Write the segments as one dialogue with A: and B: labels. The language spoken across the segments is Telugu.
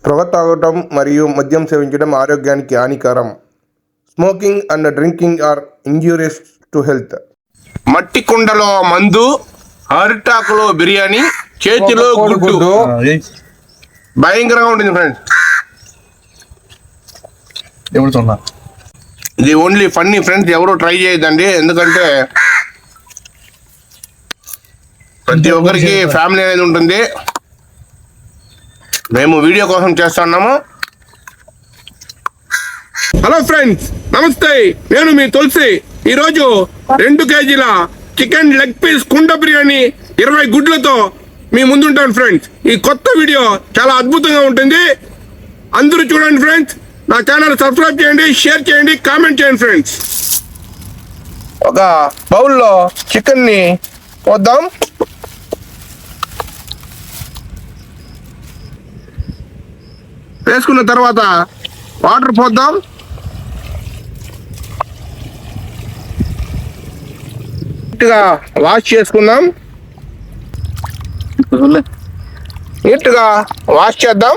A: పొగ తాగటం మరియు మద్యం సేవించడం ఆరోగ్యానికి హానికరం. Smoking and drinking are injurious to health.
B: మట్టి కుండలో మందు, అరిటాకులో బిర్యానీ, చేతిలో గుడ్డు. భయంకరంగా ఉంటుంది ఫ్రెండ్స్. ఇది ఓన్లీ ఫన్నీ ఫ్రెండ్స్, ఎవరు ట్రై చేయొద్దండి. ఎందుకంటే ప్రతి ఒక్కరికి ఫ్యామిలీ అనేది ఉంటుంది. మేము వీడియో కోసం చేస్తున్నాము. హలో ఫ్రెండ్స్, నమస్తే. నేను మీ తులసి. ఈరోజు 2 కేజీల చికెన్ లెగ్ పీస్ కుండ బిర్యానీ 20 గుడ్లతో మీ ముందుంటాను ఫ్రెండ్స్. ఈ కొత్త వీడియో చాలా అద్భుతంగా ఉంటుంది. అందరూ చూడండి ఫ్రెండ్స్. నా ఛానల్ సబ్స్క్రైబ్ చేయండి, షేర్ చేయండి, కామెంట్ చేయండి ఫ్రెండ్స్. ఒక బౌల్లో చికెన్ని పోద్దాం. వేసుకున్న తర్వాత వాటర్ పోద్దాం. నీట్గా వాష్ చేసుకుందాం. నీట్గా వాష్ చేద్దాం.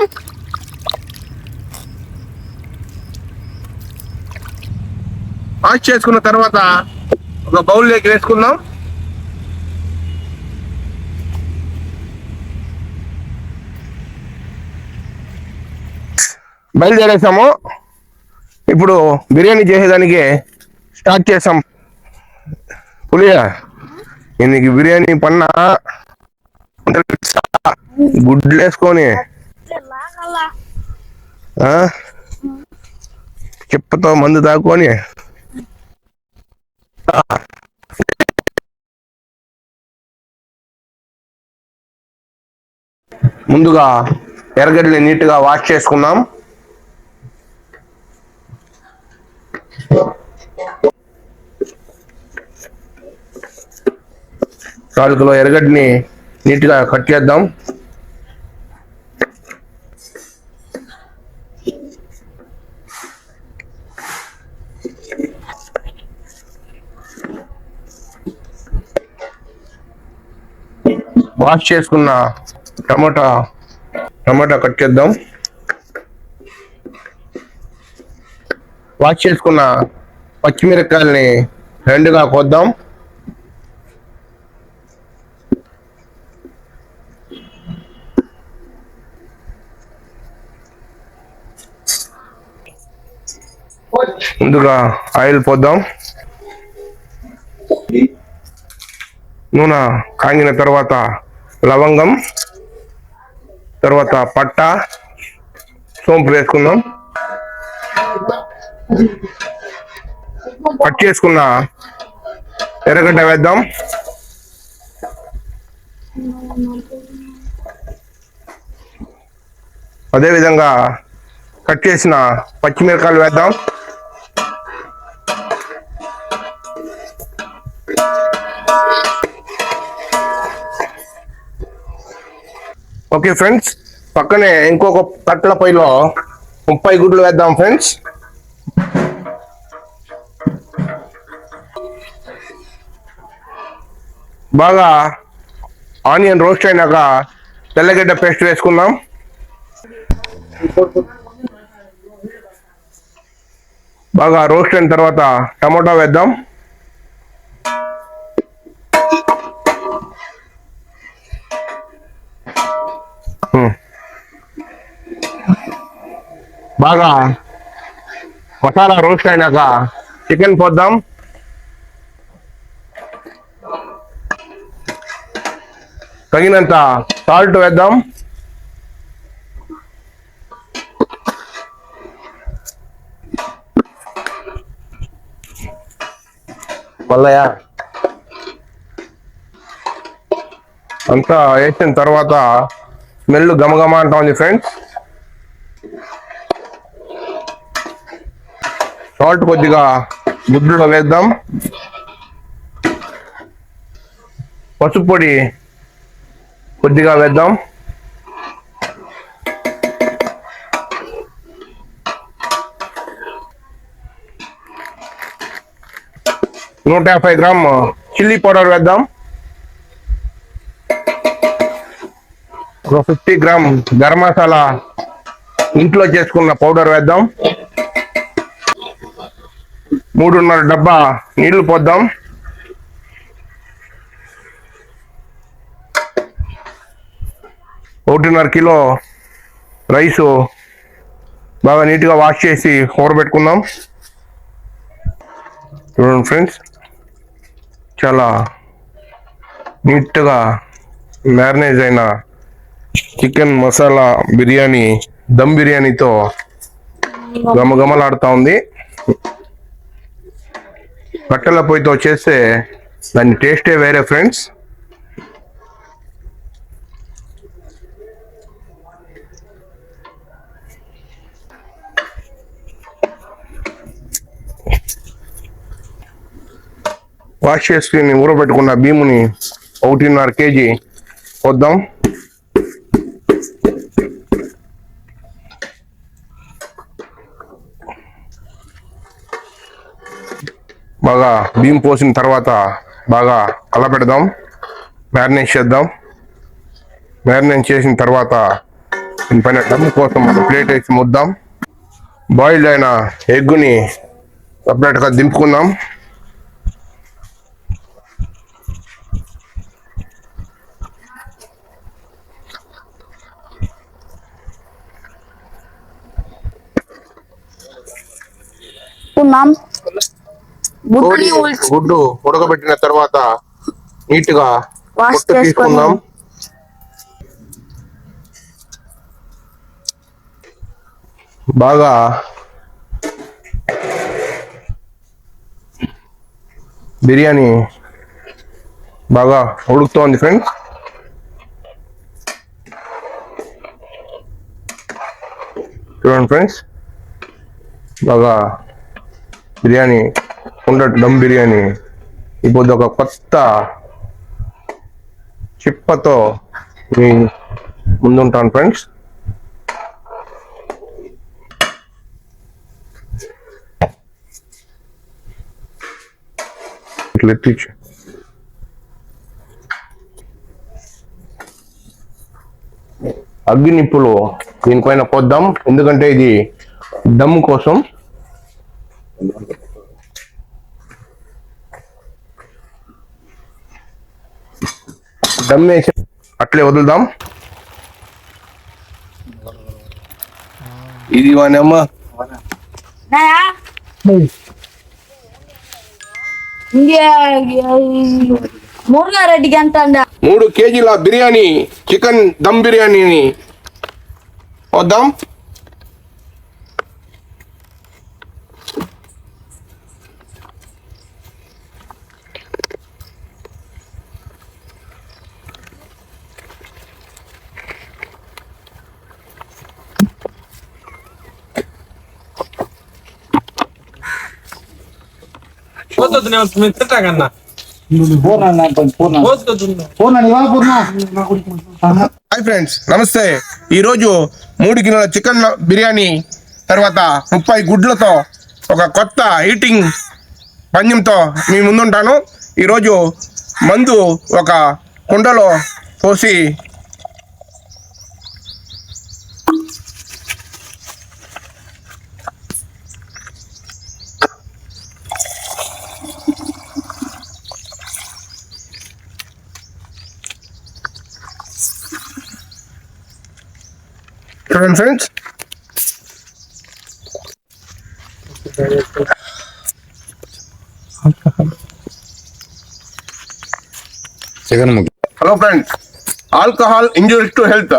B: వాష్ చేసుకున్న తర్వాత ఒక బౌల్లోకి వేసుకుందాం. బయలుదేరేసాము. ఇప్పుడు బిర్యానీ చేసేదానికి స్టార్ట్ చేసాం. పులియా ఇందుకు బిర్యానీ పన్నా గుడ్లు వేసుకొని చెప్పతో మందు తాకొని ముందుగా ఎర్రగడ్డని నీట్గా వాష్ చేసుకుందాం. కిలో ఎర్రగడ్డని నీట్గా కట్ చేద్దాం. వాష్ చేసుకున్న టమాటా కట్ చేద్దాం. వాష్ చేసుకున్న పచ్చిమిరపకాయలని 2గా కోద్దాం. ముందుగా ఆయిల్ పోద్దాం. నూనె కాగిన తర్వాత లవంగం, తర్వాత పట్ట, సోంపు వేసుకుందాం. కట్ చేసుకున్న ఎర్రగడ్డ వేద్దాం. అదేవిధంగా కట్ చేసిన పచ్చిమిరపకాయలు వేద్దాం. ఓకే ఫ్రెండ్స్, పక్కనే ఇంకొక కట్టెల పొయ్యిలో 30 గుడ్లు వేద్దాం ఫ్రెండ్స్. బాగా ఆనియన్ రోస్ట్ అయినాక తెల్లగడ్డ పేస్ట్ వేసుకుందాం. బాగా రోస్ట్ అయిన తర్వాత టమాటా వేద్దాం. బాగా మసాలా రోస్ట్ అయినాక చికెన్ పోద్దాం. తగినంత సాల్ట్ వేద్దాం. మల్లయ్య అంతా వేసిన తర్వాత స్మెల్ గమగమ అంటా ఉంది ఫ్రెండ్స్. సాల్ట్ కొద్దిగా గుడ్డులో వేద్దాం. పసుపు పొడి కొద్దిగా వేద్దాం. నూట 150 గ్రామ్ చిల్లీ పౌడర్ వేద్దాం. 50 గ్రామ్ గరం మసాలా ఇంట్లో చేసుకున్న పౌడర్ వేద్దాం. 3.5 డబ్బా నీళ్లు పోద్దాం. ఒకటిన్నర కిలో రైసు బాగా నీట్గా వాష్ చేసి ఊరబెట్టుకుందాం. చూడండి ఫ్రెండ్స్, చాలా నీట్గా మ్యారినేజ్ అయిన చికెన్ మసాలా బిర్యానీ దమ్ బిర్యానీతో గమగమలాడుతూ ఉంది. కట్టెల పొయ్యితో చేస్తే దాని టేస్టే వేరే ఫ్రెండ్స్. వాష్ చేసుకుని ఊరబెట్టుకున్న బియ్యముని 1.5 కేజీ పోద్దాం. బాగా బియ్యం పోసిన తర్వాత బాగా కలపెడదాం. మ్యారినేట్ చేద్దాం. మ్యారినేట్ చేసిన తర్వాత దీనిపైన దమ్ కోసం ఒక ప్లేట్ వేసి ముద్దాం. బాయిల్డ్ అయిన ఎగ్గుని సపరేట్గా దింపుకుందాం. గుడ్డు ఉడకబెట్టిన తర్వాత నీట్గా పొట్టు తీసుకుందాం. బాగా బిర్యానీ బాగా ఉడుకుతోంది ఫ్రెండ్స్. చూడండి ఫ్రెండ్స్, బాగా బిర్యానీ దమ్ బిర్యానీ ఇప్పుడు ఒక కొత్త చిప్పతో మీ ముందుంటాను ఫ్రెండ్స్. ఇట్లా ఎత్తిచ్చు. అగ్గి నిప్పులు దీనిపైన పోద్దాం, ఎందుకంటే ఇది దమ్ కోసం. దమ్ వేసి అట్లే వదులుదాం. ఇది వానమ్మ
C: మురుగారెడ్డికి ఎంత
B: 3 కేజీల బిర్యానీ చికెన్ దమ్ బిర్యానీని వద్దాం.
A: హాయ్ ఫ్రెండ్స్, నమస్తే. ఈరోజు 3 కిలోల చికెన్ బిర్యానీ తర్వాత 30 గుడ్లతో ఒక కొత్త ఈటింగ్ పందెంతో మీ ముందుంటాను. ఈరోజు మందు ఒక కుండలో పోసి చూడండి friends. Hello friends, alcohol injuries to health,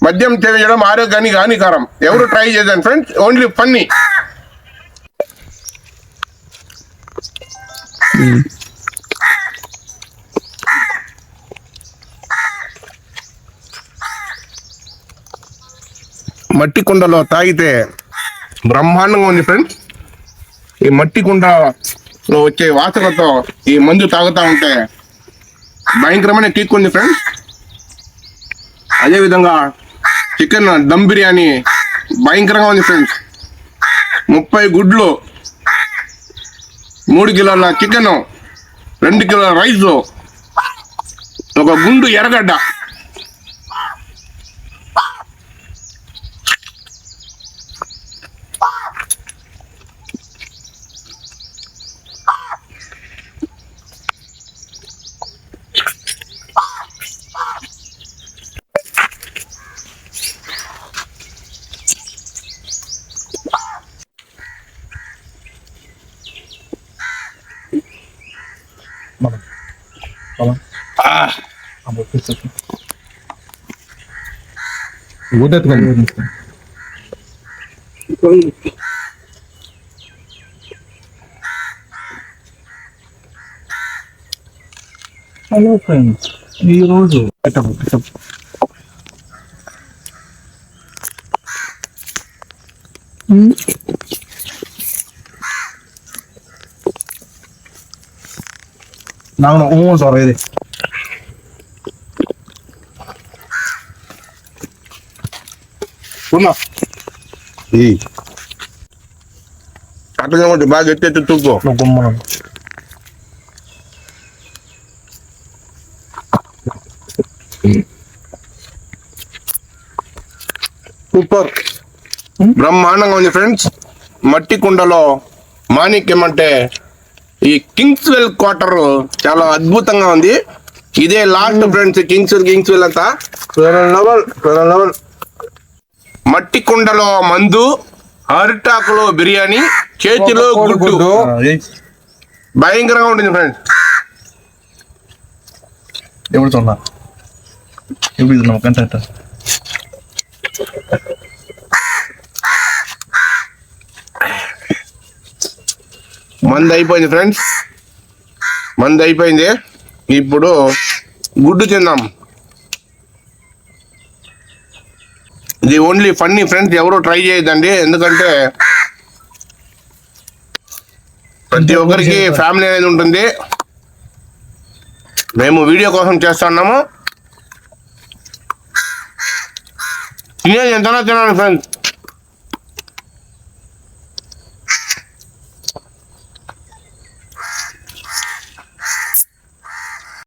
A: మద్యం సేవించడం ఆరోగ్యానికి హానికరం. ఎవరు ట్రై చేద్దాం ఫ్రెండ్స్, ఓన్లీ ఫన్నీ. మట్టి కుండలో తాగితే బ్రహ్మాండంగా ఉంది ఫ్రెండ్స్. ఈ మట్టి కుండలో వచ్చే వాసనతో ఈ మందు తాగుతా ఉంటే భయంకరమైన కిక్ ఉంది ఫ్రెండ్స్. అదేవిధంగా చికెన్ దమ్ బిర్యానీ భయంకరంగా ఉంది ఫ్రెండ్స్. 30 గుడ్లు, 3 కిలోల చికెన్, 2 కిలోల రైస్, ఒక గుండు ఎర్రగడ్డ.
D: హలో ఫ్రెండ్స్, ఈరోజు ನಾನು ಸಾರಿ ಇದೆ
A: అట్లా బాగా ఎత్తెత్తి తూకో.
D: గుమ్మను
A: సూపర్, బ్రహ్మాండంగా ఉంది ఫ్రెండ్స్. మట్టి కుండలో మాణిక్యం అంటే ఈ కింగ్స్వెల్ క్వార్టర్ చాలా అద్భుతంగా ఉంది. ఇదే లాస్ట్ ఫ్రెండ్స్, కింగ్స్వెల్ అంతా మట్టి కుండలో మందు, అరిటాకులో బిర్యానీ, చేతిలో గుడ్డు. భయంకరంగా ఉంటుంది ఫ్రెండ్స్.
D: எப்படி சொன்னா எப்படி இது நம்ம கண்டக்டர்
A: మంది అయిపోయింది ఫ్రెండ్స్, మంది అయిపోయింది. ఇప్పుడు గుడ్డు తిందాం. ఇది ఓన్లీ ఫన్నీ ఫ్రెండ్స్, ఎవరు ట్రై చేయొద్దండి. ఎందుకంటే ప్రతి ఒక్కరికి ఫ్యామిలీ అనేది ఉంటుంది. మేము వీడియో కోసం చేస్తున్నాము. తినేది ఎంతనా తినాలి ఫ్రెండ్స్.